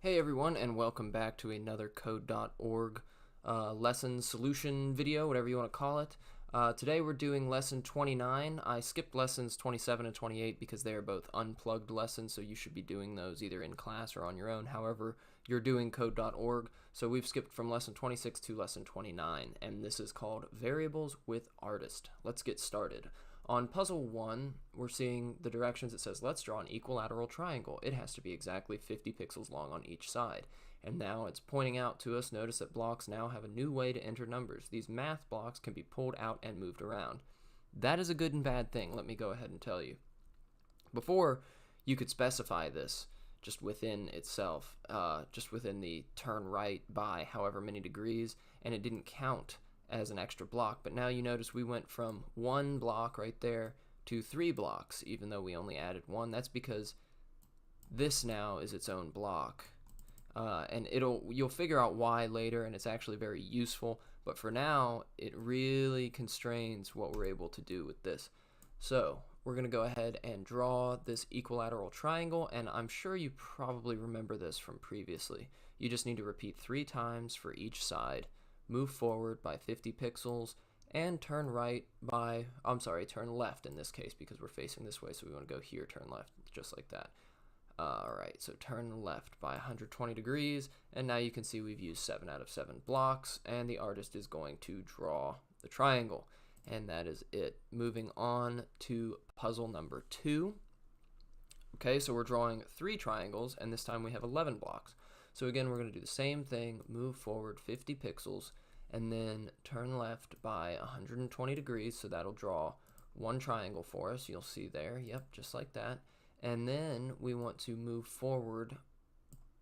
Hey everyone, and welcome back to another code.org lesson solution video, whatever you want to call it. Today we're doing lesson 29. I skipped lessons 27 and 28 because they are both unplugged lessons, so you should be doing those either in class or on your own. However, you're doing code.org, so we've skipped from lesson 26 to lesson 29, and this is called Variables with Artist. Let's get started. On puzzle 1, we're seeing the directions. It says, let's draw an equilateral triangle. It has to be exactly 50 pixels long on each side. And now it's pointing out to us, notice that blocks now have a new way to enter numbers. These math blocks can be pulled out and moved around. That is a good and bad thing, let me go ahead and tell you. Before, you could specify this just within itself, just within the turn right by however many degrees, and it didn't count as an extra block, but now you notice we went from one block right there to 3 blocks, even though we only added 1. That's because this now is its own block, and you'll figure out why later, and it's actually very useful, but for now it really constrains what we're able to do with this. So we're going to go ahead and draw this equilateral triangle, and I'm sure you probably remember this from previously. You just need to repeat 3 times for each side. Move forward by 50 pixels, and turn left in this case because we're facing this way, so we want to go here, turn left, just like that. Alright, so turn left by 120 degrees, and now you can see we've used 7 out of 7 blocks, and the artist is going to draw the triangle. And that is it. Moving on to puzzle number 2. Okay, so we're drawing 3 triangles, and this time we have 11 blocks. So again, we're going to do the same thing, move forward 50 pixels, and then turn left by 120 degrees, so that'll draw one triangle for us. You'll see there, yep, just like that. And then we want to move forward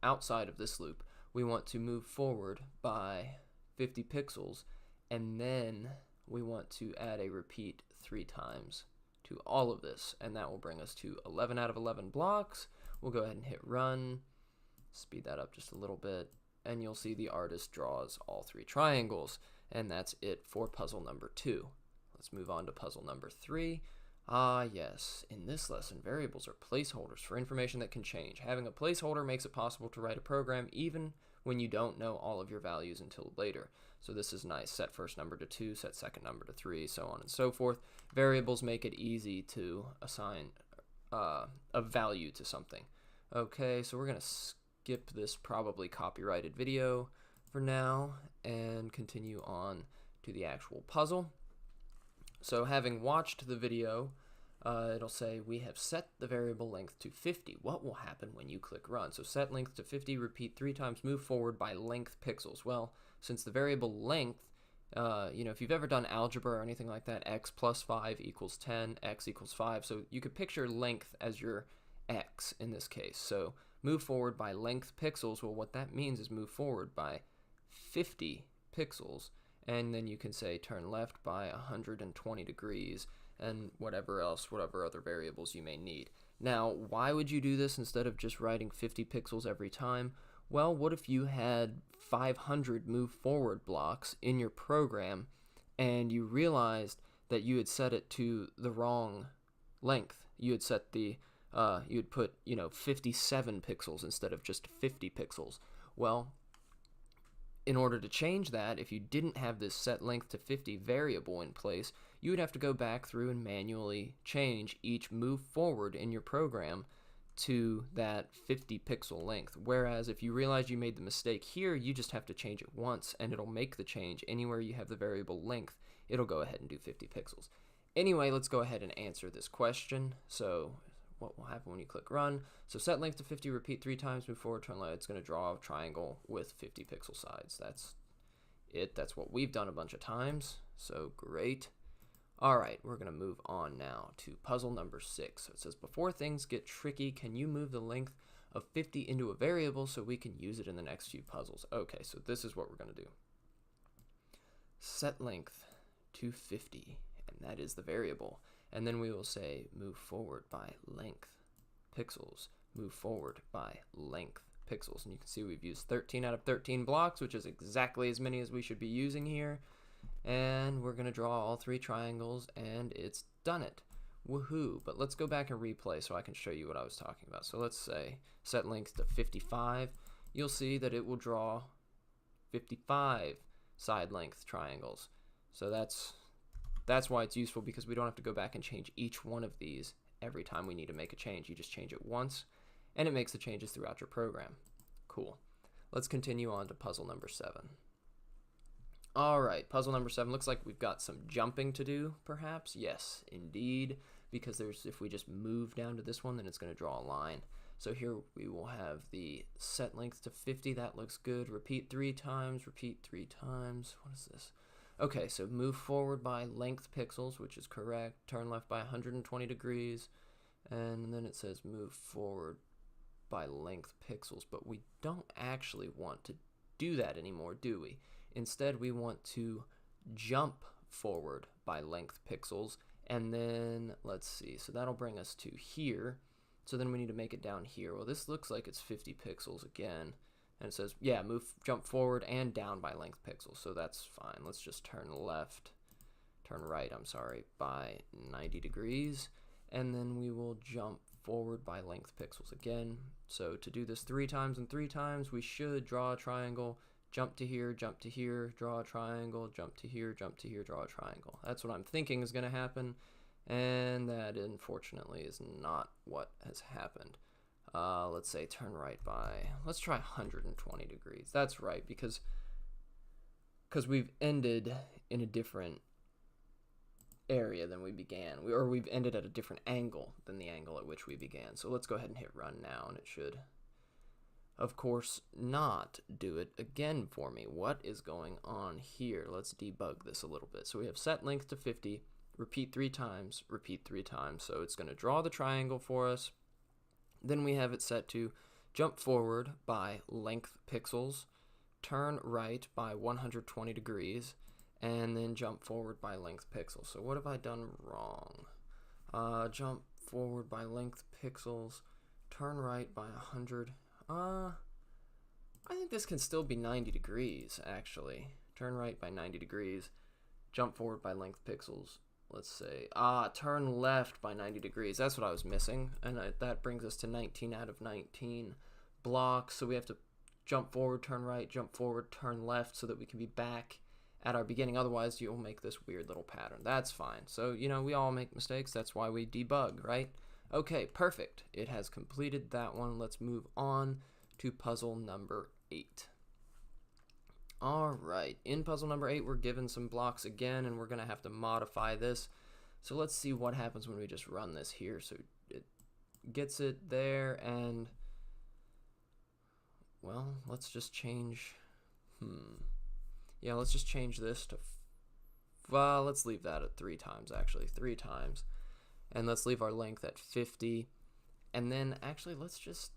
outside of this loop. We want to move forward by 50 pixels, and then we want to add a repeat 3 times to all of this, and that will bring us to 11 out of 11 blocks. We'll go ahead and hit run. Speed that up just a little bit, and you'll see the artist draws all 3 triangles, and that's it for puzzle number 2. Let's move on to puzzle number 3. Yes, in this lesson, variables are placeholders for information that can change. Having a placeholder makes it possible to write a program even when you don't know all of your values until later. So this is nice. Set first number to 2, set second number to 3, so on and so forth. Variables make it easy to assign a value to something. Okay, so we're going to skip this probably copyrighted video for now and continue on to the actual puzzle. So having watched the video, it'll say we have set the variable length to 50. What will happen when you click run? So set length to 50, repeat 3 times, move forward by length pixels. Well, since the variable length, if you've ever done algebra or anything like that, x plus 5 equals 10, x equals 5. So you could picture length as your x in this case. So move forward by length pixels. Well, what that means is move forward by 50 pixels, and then you can say turn left by 120 degrees, and whatever other variables you may need. Now, why would you do this instead of just writing 50 pixels every time? Well, what if you had 500 move forward blocks in your program, and you realized that you had set it to the wrong length? You had set the you would put 57 pixels instead of just 50 pixels. Well, in order to change that, if you didn't have this set length to 50 variable in place, you would have to go back through and manually change each move forward in your program to that 50 pixel length. Whereas if you realize you made the mistake here, you just have to change it once and it'll make the change. Anywhere you have the variable length, it'll go ahead and do 50 pixels. Anyway, let's go ahead and answer this question. So what will happen when you click run? So set length to 50, repeat 3 times, move forward, turn left. It's going to draw a triangle with 50 pixel sides. That's it. That's what we've done a bunch of times. So great. Alright, we're going to move on now to puzzle number 6. So it says, before things get tricky, can you move the length of 50 into a variable so we can use it in the next few puzzles? Okay, so this is what we're going to do. Set length to 50, and that is the variable. And then we will say move forward by length pixels, move forward by length pixels. And you can see we've used 13 out of 13 blocks, which is exactly as many as we should be using here. And we're going to draw all 3 triangles, and it's done it. Woohoo! But let's go back and replay so I can show you what I was talking about. So let's say set length to 55. you'll see that it will draw 55 side length triangles. So that's why it's useful, because we don't have to go back and change each one of these every time we need to make a change. You just change it once, and it makes the changes throughout your program. Cool. Let's continue on to puzzle number 7. All right, puzzle number 7. Looks like we've got some jumping to do, perhaps. Yes, indeed, because if we just move down to this one, then it's going to draw a line. So here we will have the set length to 50. That looks good. Repeat 3 times. Repeat 3 times. What is this? Okay, so move forward by length pixels, which is correct. Turn left by 120 degrees. And then it says move forward by length pixels. But we don't actually want to do that anymore, do we? Instead, we want to jump forward by length pixels. And then, let's see, so that'll bring us to here. So then we need to make it down here. Well, this looks like it's 50 pixels again. And it says, yeah, jump forward and down by length pixels. So that's fine. Let's just turn right, by 90 degrees. And then we will jump forward by length pixels again. So to do this 3 times and 3 times, we should draw a triangle, jump to here, draw a triangle, jump to here, draw a triangle. That's what I'm thinking is going to happen. And that, unfortunately, is not what has happened. Let's say turn right by, let's try 120 degrees. That's right, because we've ended in a different area than we began. We've ended at a different angle than the angle at which we began. So let's go ahead and hit run now, and it should, of course, not do it again for me. What is going on here? Let's debug this a little bit. So we have set length to 50. Repeat 3 times, repeat 3 times. So it's going to draw the triangle for us. Then we have it set to jump forward by length pixels, turn right by 120 degrees, and then jump forward by length pixels. So what have I done wrong? Jump forward by length pixels, turn right by 100. I think this can still be 90 degrees, actually. Turn right by 90 degrees, jump forward by length pixels. Let's say, turn left by 90 degrees. That's what I was missing. And that brings us to 19 out of 19 blocks. So we have to jump forward, turn right, jump forward, turn left, so that we can be back at our beginning. Otherwise, you'll make this weird little pattern. That's fine. So, we all make mistakes. That's why we debug, right? Okay, perfect. It has completed that one. Let's move on to puzzle number 8. All right, in puzzle number 8, we're given some blocks again, and we're going to have to modify this. So let's see what happens when we just run this here. So it gets it there, and, well, let's just change, yeah, let's just change this to, well, let's leave that at 3 times, actually, 3 times. And let's leave our length at 50. And then, actually, let's just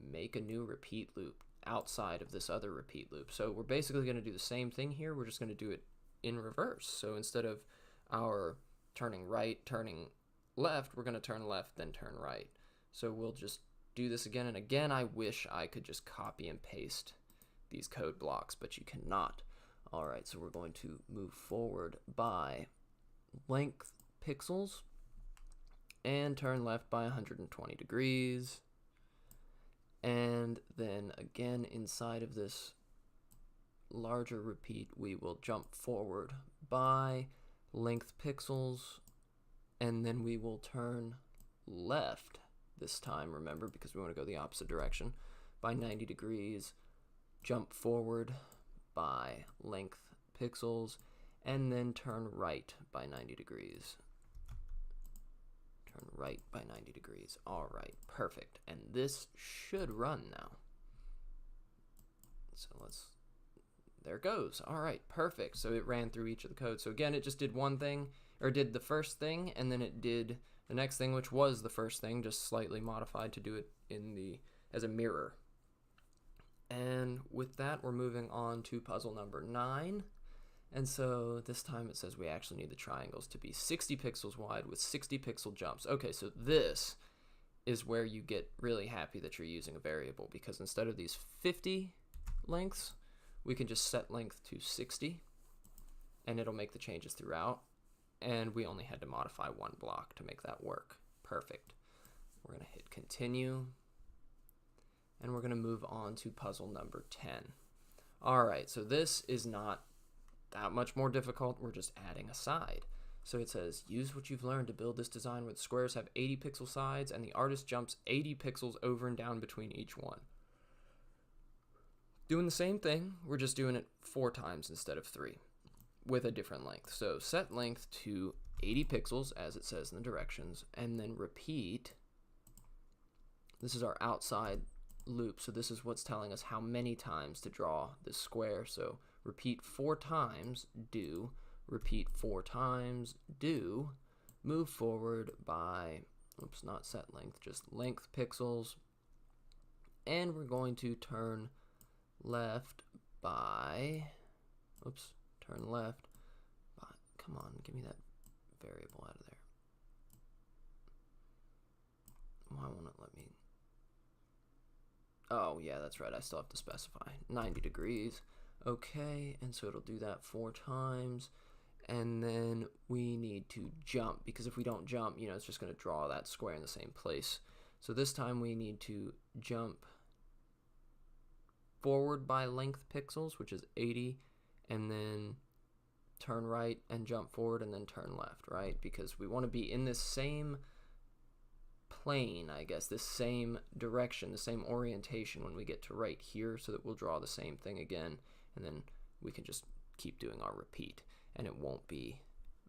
make a new repeat loop outside of this other repeat loop. So we're basically going to do the same thing here. We're just going to do it in reverse. So instead of our turning right, turning left, we're going to turn left, then turn right. So we'll just do this again and again. I wish I could just copy and paste these code blocks, but you cannot. All right, so we're going to move forward by length pixels and turn left by 120 degrees. And then again, inside of this larger repeat, we will jump forward by length pixels, and then we will turn left this time, remember, because we want to go the opposite direction, by 90 degrees, jump forward by length pixels, and then turn right by 90 degrees. Turn right by 90 degrees. All right, perfect. And this should run now. So there it goes. All right, perfect. So it ran through each of the codes. So again, it just did one thing, or did the first thing, and then it did the next thing, which was the first thing, just slightly modified to do it as a mirror. And with that, we're moving on to puzzle number 9. And so this time it says we actually need the triangles to be 60 pixels wide with 60 pixel jumps. Okay, so this is where you get really happy that you're using a variable, because instead of these 50 lengths, we can just set length to 60, and it'll make the changes throughout. And we only had to modify one block to make that work. Perfect. We're going to hit continue. and we're going to move on to puzzle number 10. All right, so this is not that much more difficult. We're just adding a side. So it says, use what you've learned to build this design where the squares have 80 pixel sides and the artist jumps 80 pixels over and down between each one. Doing the same thing, we're just doing it 4 times instead of 3 with a different length. So set length to 80 pixels as it says in the directions, and then repeat. This is our outside loop, so this is what's telling us how many times to draw this square. So repeat 4 times, do. Repeat 4 times, do. Move forward by, oops, not set length, just length pixels. And we're going to turn left by, oops, turn left by, come on, give me that variable out of there. Why won't it let me? Oh, yeah, that's right, I still have to specify 90 degrees. Okay, and so it'll do that 4 times. And then we need to jump, because if we don't jump, you know, it's just going to draw that square in the same place. So this time we need to jump forward by length pixels, which is 80, and then turn right and jump forward and then turn left, right? Because we want to be in this same plane, I guess, this same direction, the same orientation when we get to right here, so that we'll draw the same thing again, and then we can just keep doing our repeat. And it won't be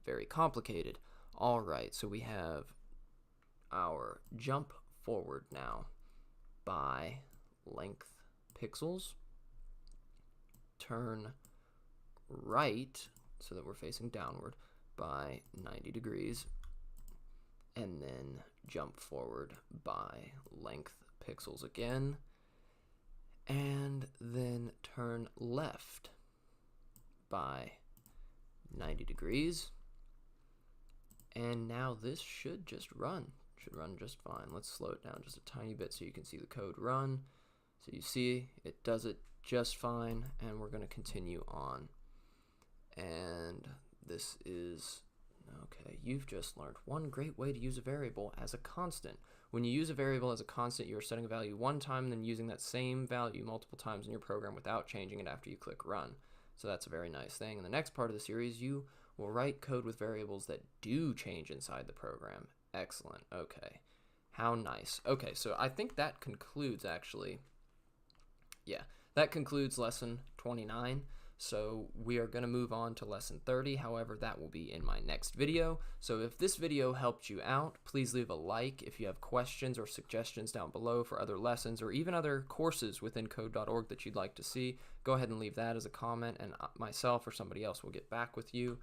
very complicated. All right, so we have our jump forward now by length pixels, turn right so that we're facing downward by 90 degrees, and then jump forward by length pixels again, and then turn left by 90 degrees, and now this should just run. Should run just fine. Let's slow it down just a tiny bit so you can see the code run. So you see it does it just fine, and we're going to continue on. And this is, okay, you've just learned one great way to use a variable as a constant. When you use a variable as a constant, you're setting a value one time and then using that same value multiple times in your program without changing it after you click run. So that's a very nice thing. In the next part of the series, you will write code with variables that do change inside the program. Excellent. Okay. How nice. Okay, so I think that concludes, actually. Yeah, that concludes lesson 29. So we are going to move on to lesson 30. However, that will be in my next video. So if this video helped you out, please leave a like. If you have questions or suggestions down below for other lessons or even other courses within code.org that you'd like to see, go ahead and leave that as a comment, and myself or somebody else will get back with you.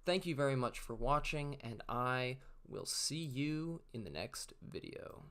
Thank you very much for watching, and I will see you in the next video.